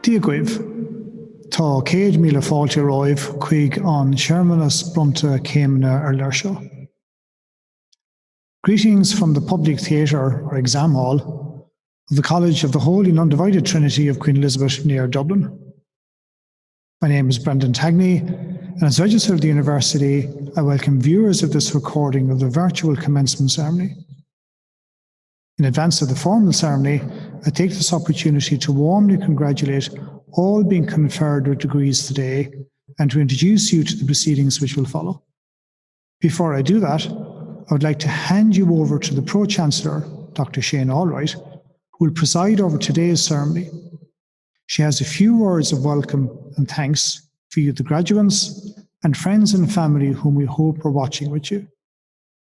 Díoghaibh, tá 100 míle fáilte roimh chuig an Searmannas Brumta Céimhne ar Leirseo. Greetings from the public theatre or exam hall of the College of the Holy and Undivided Trinity of Queen Elizabeth near Dublin. My name is Brendan Tagney, and as Registrar of the University, I welcome viewers of this recording of the virtual commencement ceremony. In advance of the formal ceremony, I take this opportunity to warmly congratulate all being conferred with degrees today and to introduce you to the proceedings which will follow. Before I do that, I would like to hand you over to the Pro-Chancellor, Dr. Shane Allwright, who will preside over today's ceremony. She has a few words of welcome and thanks for you, the graduates, and friends and family whom we hope are watching with you.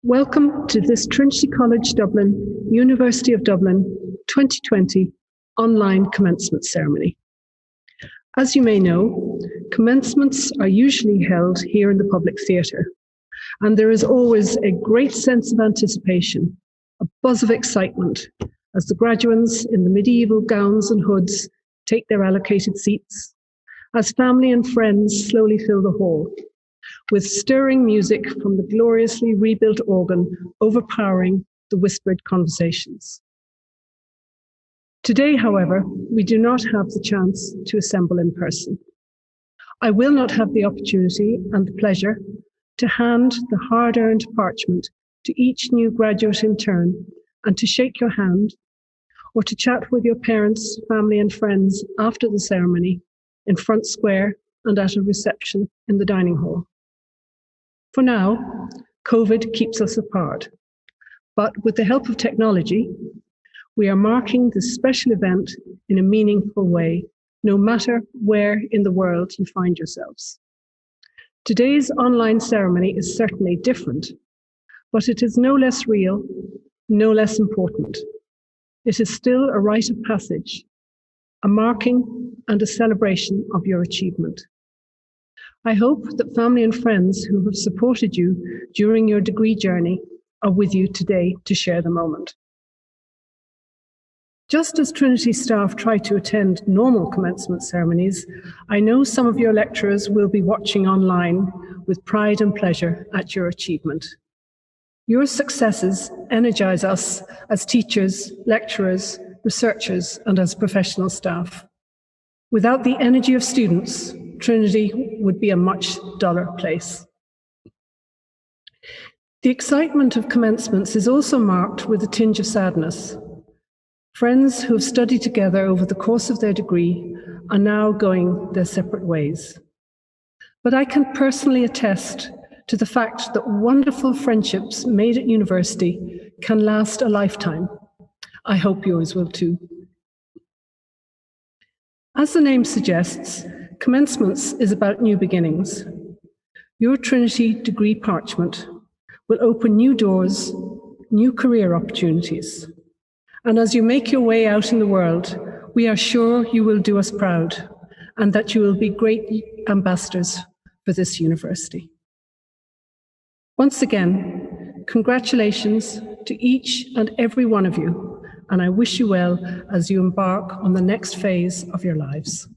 Welcome to this Trinity College Dublin, University of Dublin 2020 online commencement ceremony. As you may know, commencements are usually held here in the public theatre, and there is always a great sense of anticipation, a buzz of excitement, as the graduates in the medieval gowns and hoods take their allocated seats, as family and friends slowly fill the hall, with stirring music from the gloriously rebuilt organ overpowering the whispered conversations. Today, however, we do not have the chance to assemble in person. I will not have the opportunity and the pleasure to hand the hard-earned parchment to each new graduate in turn and to shake your hand or to chat with your parents, family and friends after the ceremony in Front Square and at a reception in the dining hall. For now, COVID keeps us apart, but with the help of technology, we are marking this special event in a meaningful way, no matter where in the world you find yourselves. Today's online ceremony is certainly different, but it is no less real, no less important. It is still a rite of passage, a marking and a celebration of your achievement. I hope that family and friends who have supported you during your degree journey are with you today to share the moment. Just as Trinity staff try to attend normal commencement ceremonies, I know some of your lecturers will be watching online with pride and pleasure at your achievement. Your successes energize us as teachers, lecturers, researchers, and as professional staff. Without the energy of students, Trinity would be a much duller place. The excitement of commencements is also marked with a tinge of sadness. Friends who have studied together over the course of their degree are now going their separate ways. But I can personally attest to the fact that wonderful friendships made at university can last a lifetime. I hope yours will too. As the name suggests, Commencements is about new beginnings. Your Trinity degree parchment will open new doors, new career opportunities. And as you make your way out in the world, we are sure you will do us proud and that you will be great ambassadors for this university. Once again, congratulations to each and every one of you, and I wish you well as you embark on the next phase of your lives.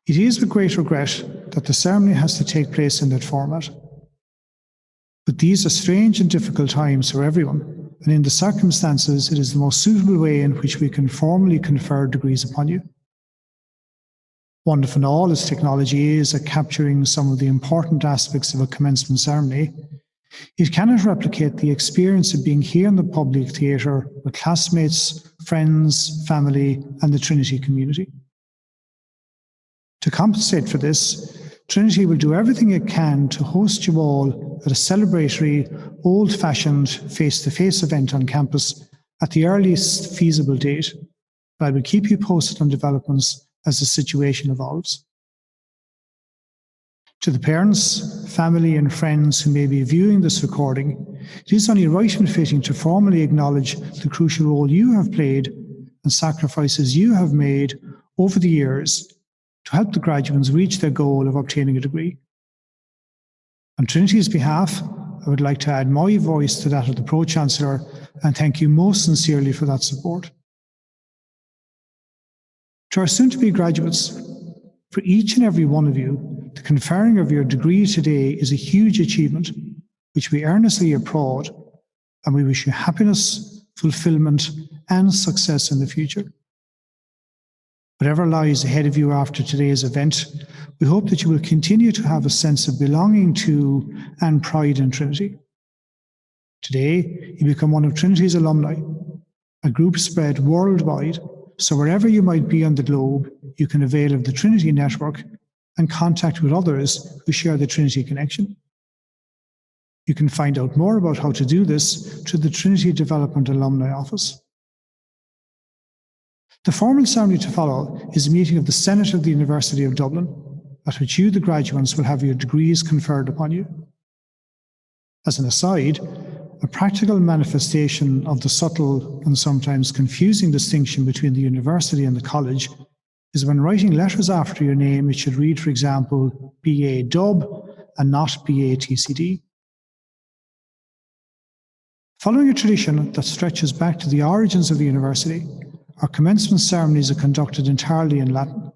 It is with great regret that the ceremony has to take place in that format. But these are strange and difficult times for everyone, and in the circumstances, it is the most suitable way in which we can formally confer degrees upon you. Wonderful and all as technology is at capturing some of the important aspects of a commencement ceremony, it cannot replicate the experience of being here in the public theatre with classmates, friends, family, and the Trinity community. To compensate for this, Trinity will do everything it can to host you all at a celebratory, old-fashioned, face-to-face event on campus at the earliest feasible date, but I will keep you posted on developments as the situation evolves. To the parents, family and friends who may be viewing this recording, it is only right and fitting to formally acknowledge the crucial role you have played and sacrifices you have made over the years to help the graduates reach their goal of obtaining a degree. On Trinity's behalf, I would like to add my voice to that of the Pro-Chancellor and thank you most sincerely for that support. To our soon-to-be graduates, for each and every one of you, the conferring of your degree today is a huge achievement, which we earnestly applaud, and we wish you happiness, fulfillment, and success in the future. Whatever lies ahead of you after today's event, we hope that you will continue to have a sense of belonging to and pride in Trinity. Today, you become one of Trinity's alumni, a group spread worldwide, so wherever you might be on the globe, you can avail of the Trinity network and contact with others who share the Trinity connection. You can find out more about how to do this through the Trinity Development Alumni Office. The formal ceremony to follow is a meeting of the Senate of the University of Dublin, at which you, the graduates, will have your degrees conferred upon you. As an aside, a practical manifestation of the subtle and sometimes confusing distinction between the university and the college is when writing letters after your name, it should read, for example, BA Dub and not BA TCD. Following a tradition that stretches back to the origins of the university, our commencement ceremonies are conducted entirely in Latin.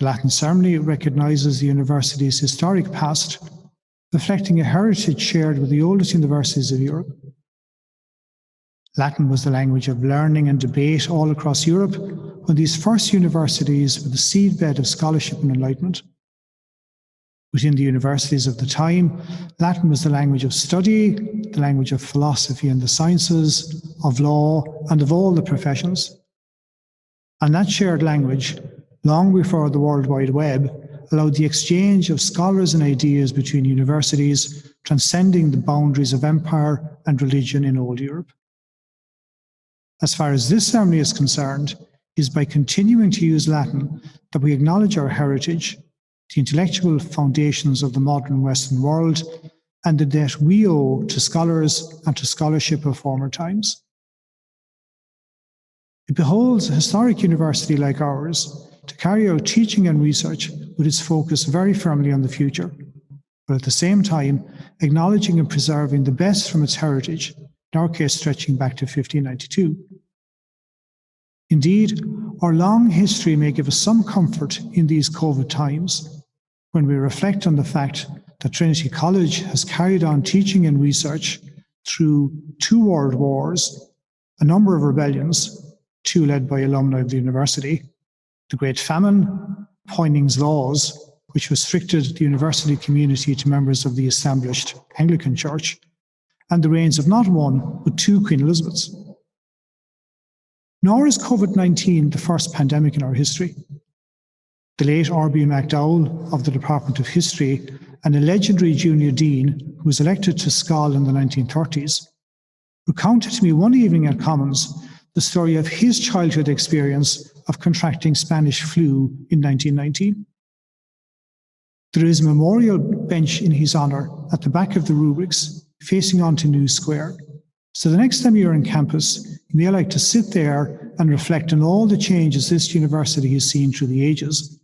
The Latin ceremony recognises the university's historic past, reflecting a heritage shared with the oldest universities of Europe. Latin was the language of learning and debate all across Europe when these first universities were the seedbed of scholarship and enlightenment. Within the universities of the time, Latin was the language of study, the language of philosophy and the sciences, of law, and of all the professions. And that shared language, long before the World Wide Web, allowed the exchange of scholars and ideas between universities, transcending the boundaries of empire and religion in old Europe. As far as this ceremony is concerned, it is by continuing to use Latin that we acknowledge our heritage, the intellectual foundations of the modern Western world, and the debt we owe to scholars and to scholarship of former times. It beholds a historic university like ours to carry out teaching and research with its focus very firmly on the future, but at the same time acknowledging and preserving the best from its heritage, in our case stretching back to 1592. Indeed, our long history may give us some comfort in these COVID times when we reflect on the fact that Trinity College has carried on teaching and research through 2 world wars, a number of rebellions, 2 led by alumni of the university, the Great Famine, Poyning's Laws, which restricted the university community to members of the established Anglican Church, and the reigns of not 1, but 2 Queen Elizabeths. Nor is COVID-19 the first pandemic in our history. The late R.B. MacDowell of the Department of History and a legendary junior dean who was elected to Scoil in the 1930s, recounted to me one evening at Commons the story of his childhood experience of contracting Spanish flu in 1919. There is a memorial bench in his honour at the back of the rubrics facing onto New Square. So the next time you're on campus, you may like to sit there and reflect on all the changes this university has seen through the ages,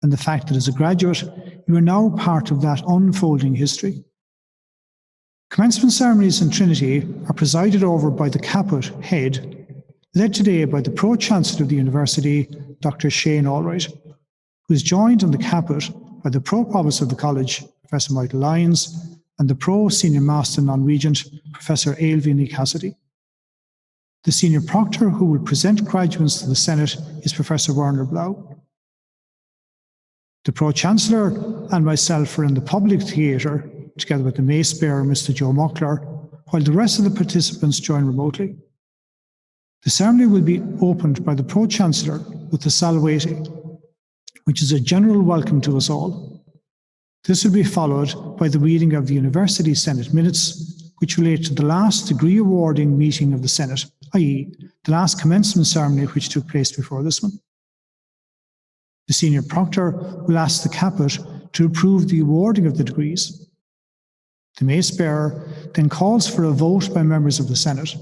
and the fact that as a graduate, you are now part of that unfolding history. Commencement ceremonies in Trinity are presided over by the caput head, led today by the Pro-Chancellor of the University, Dr. Shane Allwright, who is joined on the caput by the Pro-Provost of the College, Professor Michael Lyons, and the Pro-Senior Master Non-Regent, Professor Ailbhe Cassidy. The Senior Proctor who will present graduates to the Senate is Professor Werner Blau. The Pro-Chancellor and myself are in the public theatre, together with the Mace Bearer, Mr. Joe Muckler, while the rest of the participants join remotely. The ceremony will be opened by the Pro-Chancellor with the Salvete, which is a general welcome to us all. This will be followed by the reading of the University Senate minutes, which relate to the last degree awarding meeting of the Senate, i.e. the last commencement ceremony which took place before this one. The Senior Proctor will ask the caput to approve the awarding of the degrees. The Mace Bearer then calls for a vote by members of the Senate,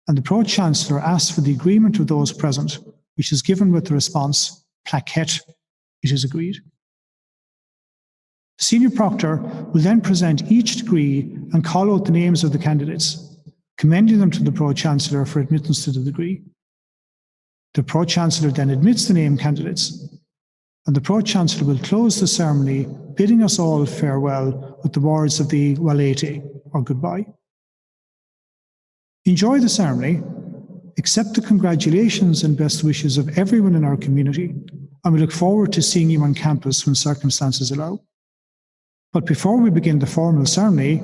and the Pro-Chancellor asks for the agreement of those present, which is given with the response, plaquette, it is agreed. The Senior Proctor will then present each degree and call out the names of the candidates, commending them to the Pro-Chancellor for admittance to the degree. The Pro-Chancellor then admits the named candidates, and the Pro-Chancellor will close the ceremony, bidding us all farewell with the words of the Walete, or goodbye. Enjoy the ceremony, accept the congratulations and best wishes of everyone in our community, and we look forward to seeing you on campus when circumstances allow. But before we begin the formal ceremony,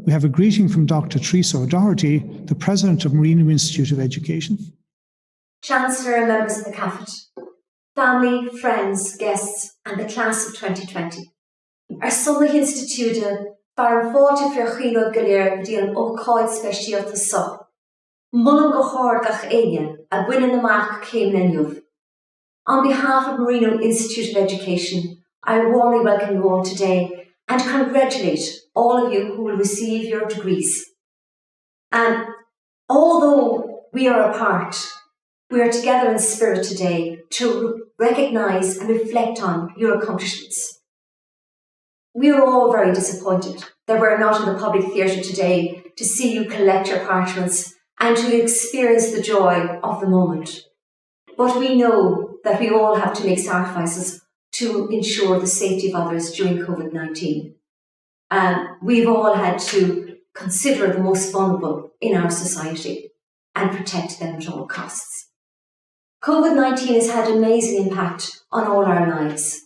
we have a greeting from Dr. Teresa O'Doherty, the President of Marino Institute of Education. Chancellor and members of the CAFET, family, friends, guests, and the class of 2020. Ar Summit Institute bar fáte fiochino galir di an ócáid speisialta so. Mullen go chóir gach éine a bwinen amach céim nenniuv. On behalf of Marino Institute of Education, I warmly welcome you all today and congratulate all of you who will receive your degrees. And although we are apart, we are together in spirit today to recognise and reflect on your accomplishments. We are all very disappointed that we're not in the public theatre today to see you collect your parchments and to experience the joy of the moment. But we know that we all have to make sacrifices to ensure the safety of others during COVID-19. We've all had to consider the most vulnerable in our society and protect them at all costs. COVID-19 has had an amazing impact on all our lives.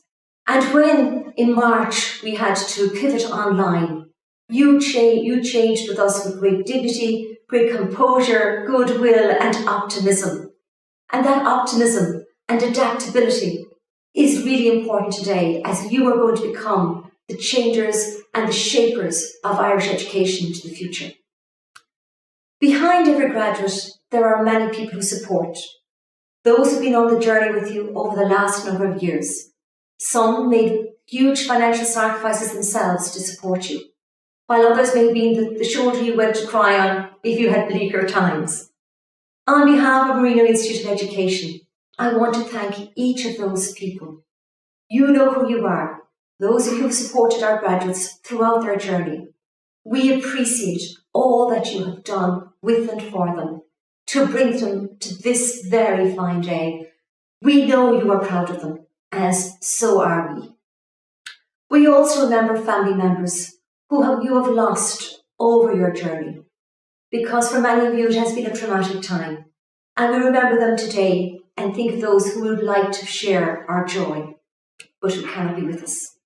And when in March we had to pivot online, you changed with us with great dignity, great composure, goodwill and optimism. And that optimism and adaptability is really important today as you are going to become the changers and the shapers of Irish education into the future. Behind every graduate, there are many people who support. Those who have been on the journey with you over the last number of years. Some made huge financial sacrifices themselves to support you, while others may have been the shoulder you went to cry on if you had bleaker times. On behalf of Marino Institute of Education, I want to thank each of those people. You know who you are, those of you who have supported our graduates throughout their journey. We appreciate all that you have done with and for them to bring them to this very fine day. We know you are proud of them, as so are we. We also remember family members who you have lost over your journey, because for many of you it has been a traumatic time, and we remember them today and think of those who would like to share our joy, but who cannot be with us.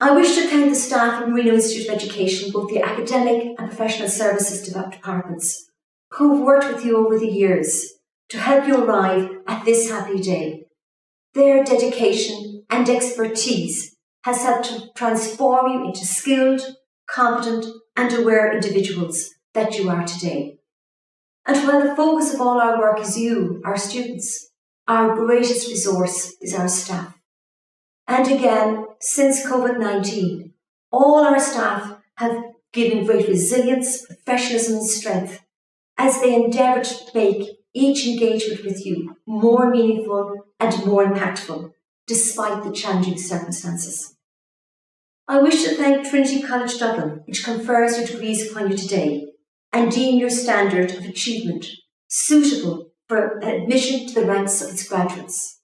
I wish to thank the staff of Marino Institute of Education, both the academic and professional services departments, who have worked with you over the years to help you arrive at this happy day. Their dedication and expertise has helped to transform you into skilled, competent and aware individuals that you are today. And while the focus of all our work is you, our students, our greatest resource is our staff. And again, since COVID-19, all our staff have given great resilience, professionalism and strength as they endeavour to make each engagement with you more meaningful and more impactful, despite the challenging circumstances. I wish to thank Trinity College Dublin, which confers your degrees upon you today, and deem your standard of achievement suitable for admission to the ranks of its graduates.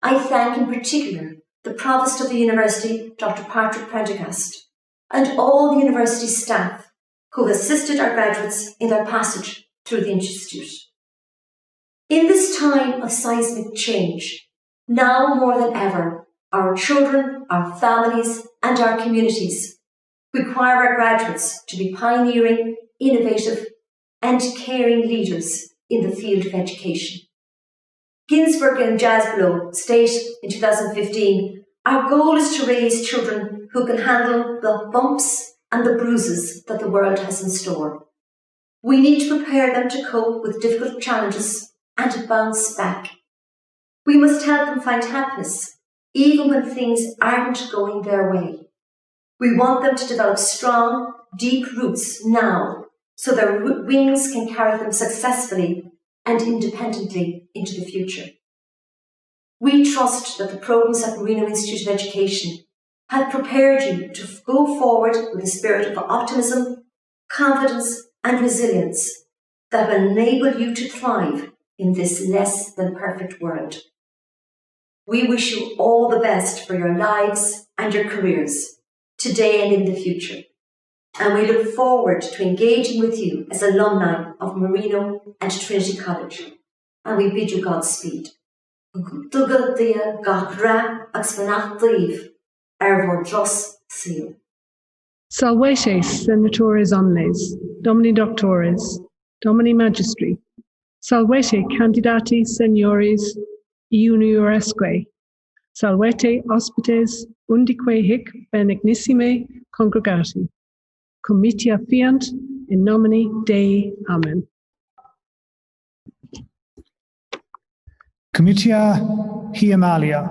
I thank in particular the Provost of the University, Dr. Patrick Prendergast, and all the university staff who have assisted our graduates in their passage through the Institute. In this time of seismic change, now more than ever, our children, our families, and our communities require our graduates to be pioneering, innovative, and caring leaders in the field of education. Ginsberg and Jasblow state in 2015, our goal is to raise children who can handle the bumps and the bruises that the world has in store. We need to prepare them to cope with difficult challenges and to bounce back. We must help them find happiness, even when things aren't going their way. We want them to develop strong, deep roots now, so their wings can carry them successfully and independently into the future. We trust that the programmes at Marino Institute of Education have prepared you to go forward with a spirit of optimism, confidence and resilience that will enable you to thrive in this less than perfect world. We wish you all the best for your lives and your careers, today and in the future. And we look forward to engaging with you as alumni of Marino and Trinity College. And we bid you Godspeed. Dugad dia gach ra agus fanach daoibh ar bhur dros síl. Salvete senatores omnes, Domini doctores, Domini magistri, salvete candidati seniores iunioresque, salvete hospites undique hic benignissime congregati, comitia fiant in nomine Dei. Amen. Comitia Hiemalia,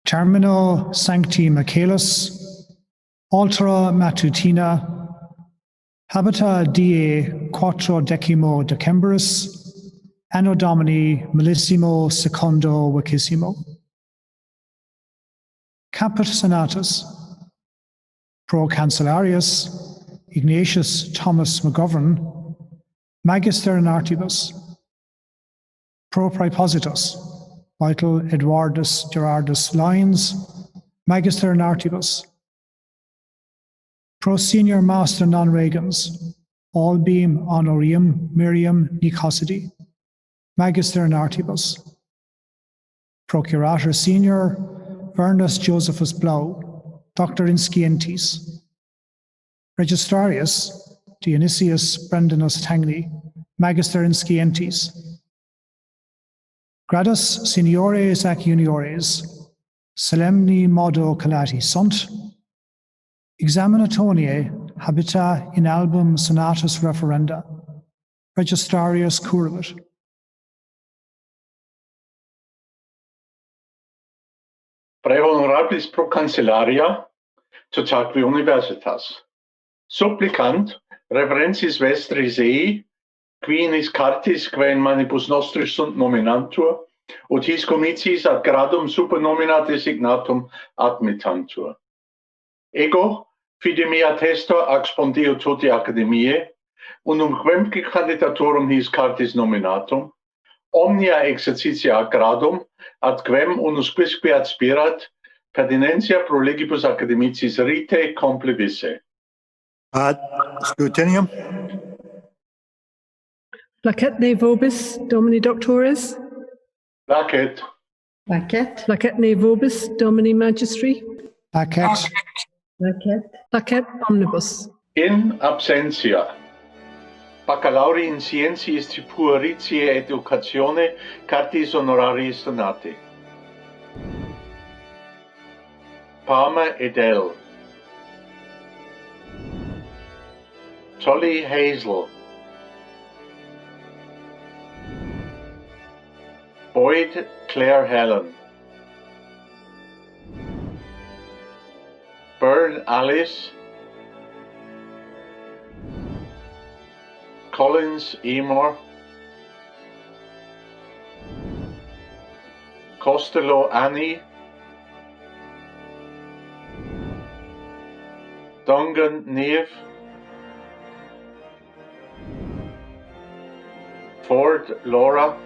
Termino Sancti Michaelis, Altera Matutina, Habita Die Quattro Decimo Decemberis, Anno Domini Millesimo Secondo Vicissimo. Caput Senatus, Pro Cancellarius, Ignatius Thomas McGovern, Magister in Artibus, Pro Praepositus, Vital Edwardus Gerardus Lyons, Magister in Artibus, Pro Senior Master Non-Regans, Allbeam Honorium Miriam Nicosidi, Magister in Artibus, Procurator Senior Vernus Josephus Blau, Doctor in Scientis, Registrarius Dionysius Brendanus Tangni, Magister in Scientis, Gradus Seniores ac Juniores, Solemni Modo Colati Sunt, Examinatonie Habita in Album Senatus Referenda, Registrarius Curvit. Praehonorabilis pro cancellaria, totaque universitas. Supplicant, reverensis vestris ei, qui in his cartis quae in manibus nostris sunt nominantur, ut his comitiis ad gradum supernomina designatum admittantur. Ego, fide me attesto expondio toti academiae, unum quemque candidaturum his cartis nominatum, omnia exercitia ad gradum, ad quem unus quisque aspirat, pertinentia pro legibus academicis rite complibisse. Ad scrutinium. Placet vobis, Domini doctores, Placet. placet, placet vobis, Domini magistri, Placet. placet, placet omnibus. In absentia. Baccalaureus in scientiae pueritiae educatione, cartis honorariis donati. Palmer Edel. Tully Hazel. Boyd Claire Helen. Byrne Alice. Collins Emor. Costello Annie. Dungan Neve. Ford Laura.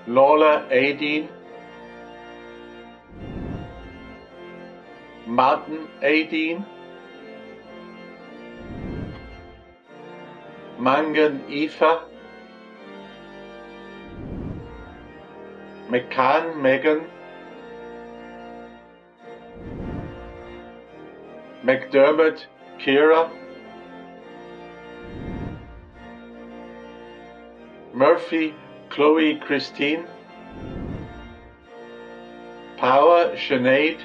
Lola Aideen. Martin Aideen. Mangan Aoife. McCann Megan. McDermott Kira. Murphy Chloe Christine. Power Sinead.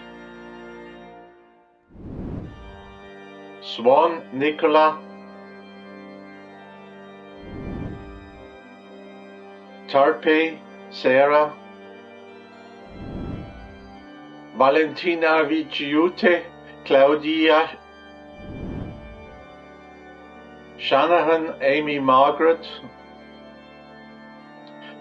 Swan Nicola. Tarpe Sarah. Valentina Viciute Claudia. Shanahan Amy Margaret.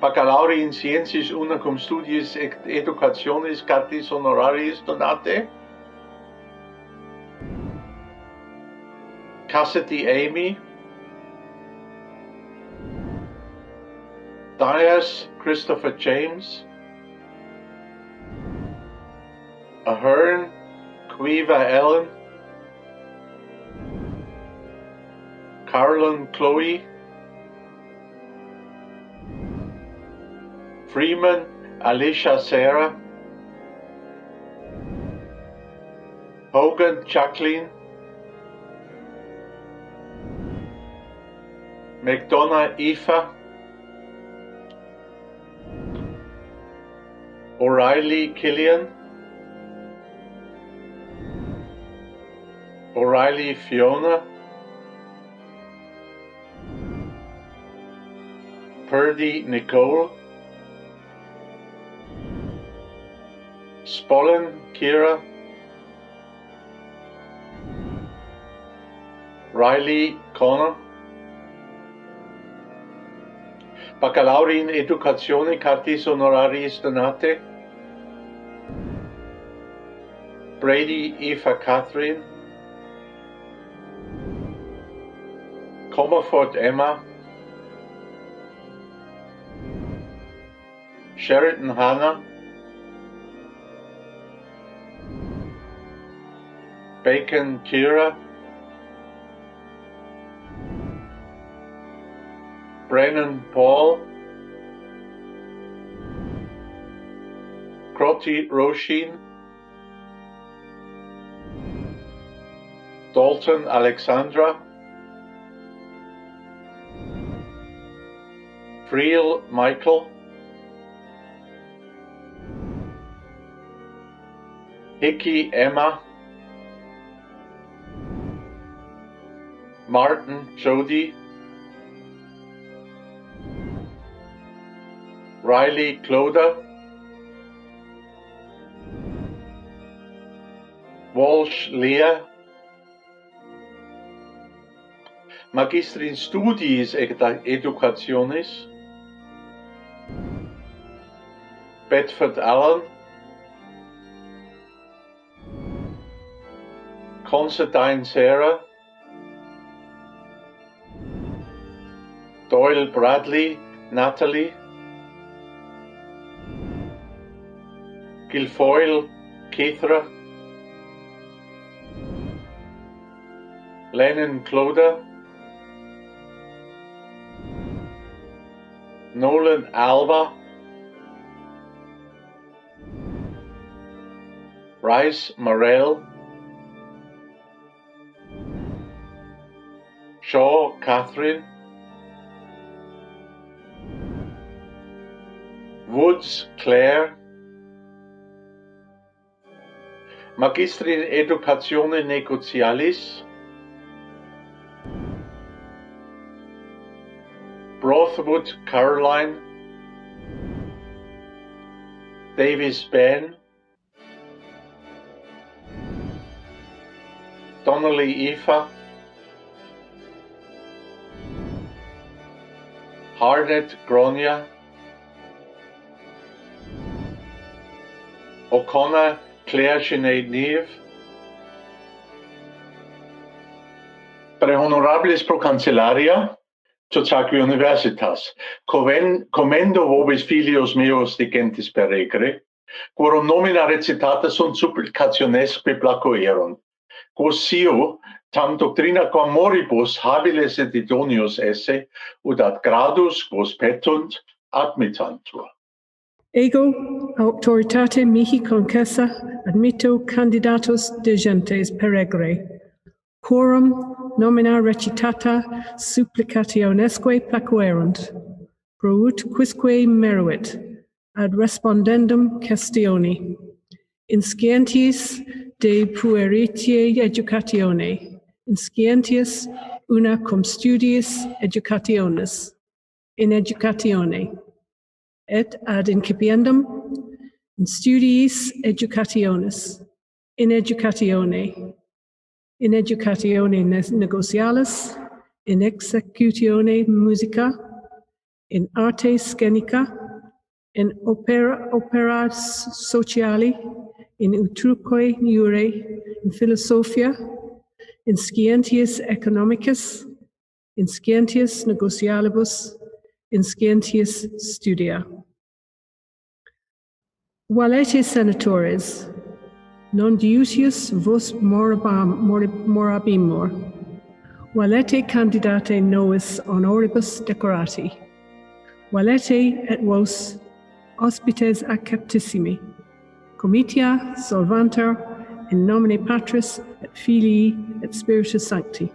Baccalaureus in Sciences una cum studiis et educationis cartis honorariis donate. Cassidy Amy. Dias Christopher James, Ahern Quiva Ellen, Carolyn Chloe, Freeman Alicia Sarah, Hogan Jacqueline, McDonough Aoife, O'Reilly Killian, O'Reilly Fiona, Purdy Nicole, Spollen Kira, Riley Connor, Baccalaureate in Educazione Cartis Honoraris Donate, Brady Eva Catherine, Comerford Emma, Sheraton Hannah, Bacon Kira, Brennan Paul, Crotty Roshin, Dalton Alexandra, Friel Michael, Hickey Emma, Martin Jody, Riley Cloda, Walsh Leah, Magister in Studiis Educationis, Bedford Allen, Considine Sarah, Doyle Bradley Natalie, Guilfoyle Keithra, Lennon Cloda, Nolan Alva, Rice Morell, Shaw Catherine, Woods Claire, Magister in Educatione Negotialis, Brothwood Caroline, Davis Ben, Donnelly Aoife, Harnett Gronia, O'Connor Claire Sinead Neve, Pre honorables pro cancellaria, Sociaque Universitas, commendo vobis filios meos digentis per regre, quorum nomina recitata sunt supplicationesque placoerunt, quos sio tam doctrina quam moribus habiles et idonius esse, ut ad gradus quos petunt admittantur. Ego auctoritate mihi concessa admitto candidatus de gentes per regre, quorum nomina recitata supplicationesque placuerunt, prout quisque meruit, ad respondendum questioni, inscientis de pueritiae educatione, inscientis una cum studiis educationis, in educatione, et ad incipiendum in studiis educationis, in educatione negocialis, in executione musica, in arte scenica, in opera sociali, in utroque iure, in philosophia, in scientias economicus, in scientias negocialibus, in scientias studia. Valete senatores, non diusius vos morabimur, valete candidate novis honoribus decorati, valete et vos hospites acceptissimi, comitia solvanter in nomine Patris et Filii et Spiritus Sancti.